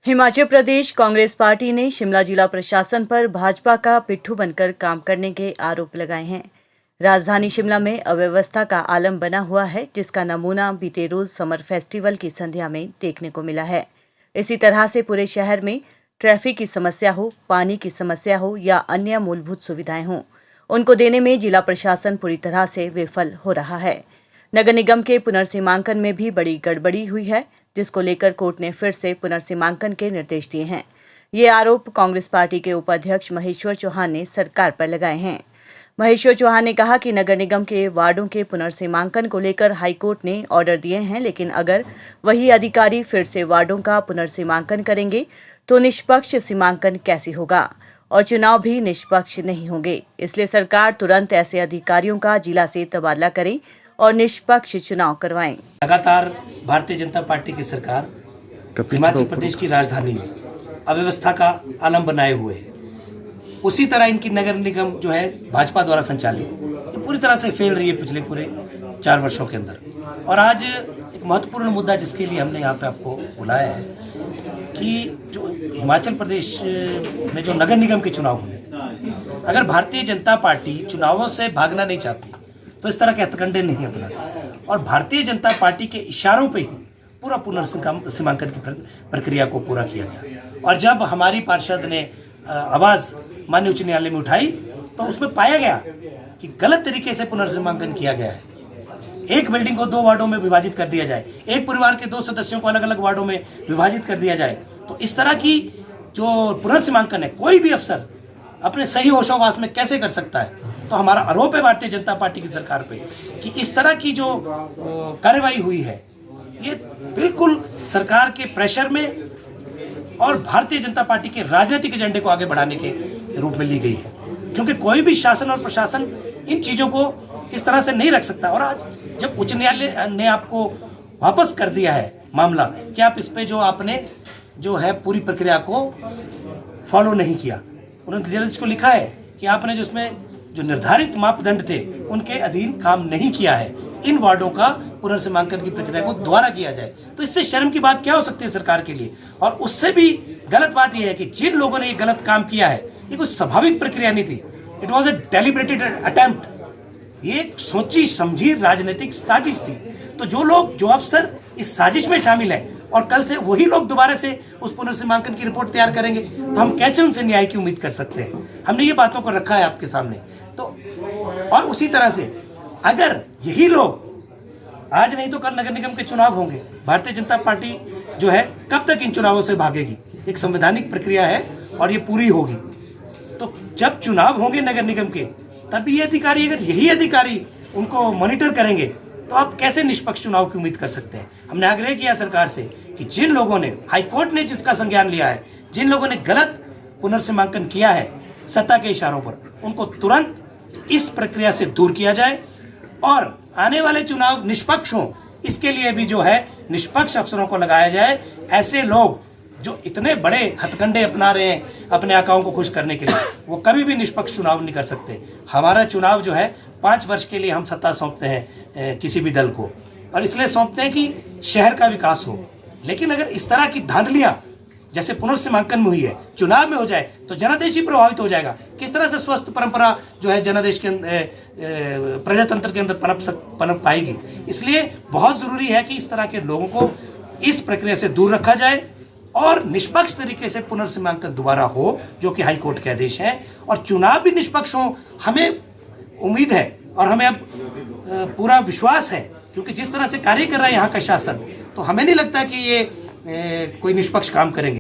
Himachal Pradesh Congress party ने शिमला जिला प्रशासन पर भाजपा का पिट्ठू बनकर काम करने के आरोप लगाए हैं। राजधानी शिमला में अव्यवस्था का आलम बना हुआ है, जिसका नमूना बीते रोज समर फेस्टिवल की संध्या में देखने को मिला है। इसी तरह से पूरे शहर में ट्रैफिक की समस्या हो, पानी की समस्या हो या अन्य मूलभूत सुविधाएं हों, उनको देने में जिला प्रशासन पूरी तरह से विफल हो रहा है। नगर निगम के पुनर्सीमांकन में भी बड़ी गड़बड़ी हुई है, जिसको लेकर कोर्ट ने फिर से पुनर्सीमांकन के निर्देश दिए हैं। ये आरोप कांग्रेस पार्टी के उपाध्यक्ष महेश्वर चौहान ने सरकार पर लगाए हैं। महेश्वर चौहान ने कहा कि नगर निगम के वार्डों के पुनर्सीमांकन को लेकर हाईकोर्ट ने ऑर्डर दिए हैं, लेकिन अगर वही अधिकारी फिर से वार्डों का पुनर्सीमांकन करेंगे तो निष्पक्ष सीमांकन कैसे होगा और चुनाव भी निष्पक्ष नहीं होंगे। इसलिए सरकार तुरंत ऐसे अधिकारियों का जिला से तबादला करे और निष्पक्ष चुनाव करवाएं। लगातार भारतीय जनता पार्टी की सरकार हिमाचल प्रदेश की राजधानी में अव्यवस्था का आलम बनाए हुए है। उसी तरह इनकी नगर निगम जो है भाजपा द्वारा संचालित, ये पूरी तरह से फेल रही है पिछले पूरे 4 वर्षों के अंदर। और आज एक महत्वपूर्ण मुद्दा जिसके लिए हमने यहाँ पे आपको बुलाया है कि जो हिमाचल प्रदेश में जो नगर निगम के चुनाव होने थे, अगर भारतीय जनता पार्टी चुनावों से भागना नहीं चाहती तो इस तरह के हथकंडे नहीं अपनाते। और भारतीय जनता पार्टी के इशारों पे ही पूरा पुनर्सीमांकन की प्रक्रिया को पूरा किया गया। और जब हमारी पार्षद ने आवाज़ माननीय उच्च न्यायालय में उठाई तो उसमें पाया गया कि गलत तरीके से पुनर्सीमांकन किया गया है। एक बिल्डिंग को 2 वार्डों में विभाजित कर दिया जाए, एक परिवार के 2 सदस्यों को अलग अलग वार्डों में विभाजित कर दिया जाए, तो इस तरह की जो पुनर्सीमांकन है कोई भी अफसर अपने सही होशोवास में कैसे कर सकता है। तो हमारा आरोप है भारतीय जनता पार्टी की सरकार पे कि इस तरह की जो कार्रवाई हुई है ये बिल्कुल सरकार के प्रेशर में और भारतीय जनता पार्टी के राजनीतिक एजेंडे को आगे बढ़ाने के रूप में ली गई है। क्योंकि कोई भी शासन और प्रशासन इन चीज़ों को इस तरह से नहीं रख सकता। और आज जब उच्च न्यायालय ने आपको वापस कर दिया है मामला कि आप इस पे जो आपने जो है पूरी प्रक्रिया को फॉलो नहीं किया, उन्होंने जज को लिखा है कि आपने जो उसमें जो निर्धारित मापदंड थे उनके अधीन काम नहीं किया है, इन वार्डों का पुनर्सीमांकन की प्रक्रिया को दोबारा किया जाए। तो इससे शर्म की बात क्या हो सकती है सरकार के लिए। और उससे भी गलत बात यह है कि जिन लोगों ने ये गलत काम किया है ये कोई स्वाभाविक प्रक्रिया नहीं थी, इट वॉज ए डेलिब्रेटेड अटेम्प्ट। ये एक सोची समझी राजनीतिक साजिश थी। तो जो अफसर इस साजिश में शामिल है और कल से वही लोग दोबारा से उस पुनर्सीमांकन की रिपोर्ट तैयार करेंगे तो हम कैसे उनसे न्याय की उम्मीद कर सकते हैं। हमने ये बातों को रखा है आपके सामने। तो और उसी तरह से अगर यही लोग आज नहीं तो कल नगर निगम के चुनाव होंगे, भारतीय जनता पार्टी जो है कब तक इन चुनावों से भागेगी। एक संवैधानिक प्रक्रिया है और ये पूरी होगी। तो जब चुनाव होंगे नगर निगम के तभी ये अधिकारी, अगर यही अधिकारी उनको मॉनिटर करेंगे तो आप कैसे निष्पक्ष चुनाव की उम्मीद कर सकते हैं। हमने आग्रह किया सरकार से कि जिन लोगों ने, हाईकोर्ट ने जिसका संज्ञान लिया है, जिन लोगों ने गलत पुनर्सीमांकन किया है सत्ता के इशारों पर, उनको तुरंत इस प्रक्रिया से दूर किया जाए और आने वाले चुनाव निष्पक्ष हों, इसके लिए भी जो है निष्पक्ष अफसरों को लगाया जाए। ऐसे लोग जो इतने बड़े हथकंडे अपना रहे हैं अपने आकाओं को खुश करने के लिए, वो कभी भी निष्पक्ष चुनाव नहीं कर सकते। हमारा चुनाव जो है 5 वर्ष के लिए हम सत्ता सौंपते हैं किसी भी दल को, और इसलिए सौंपते हैं कि शहर का विकास हो। लेकिन अगर इस तरह की धांधलियां जैसे पुनर्सीमांकन में हुई है चुनाव में हो जाए तो जनादेश ही प्रभावित हो जाएगा। किस तरह से स्वस्थ परंपरा जो है जनादेश के प्रजातंत्र के अंदर पनप पाएगी। इसलिए बहुत जरूरी है कि इस तरह के लोगों को इस प्रक्रिया से दूर रखा जाए और निष्पक्ष तरीके से पुनर्सीमांकन दोबारा हो, जो कि हाईकोर्ट के आदेश है, और चुनाव भी निष्पक्ष हो। हमें उम्मीद है और हमें अब पूरा विश्वास है, क्योंकि जिस तरह से कार्य कर रहा है यहाँ का शासन, तो हमें नहीं लगता कि ये कोई निष्पक्ष काम करेंगे।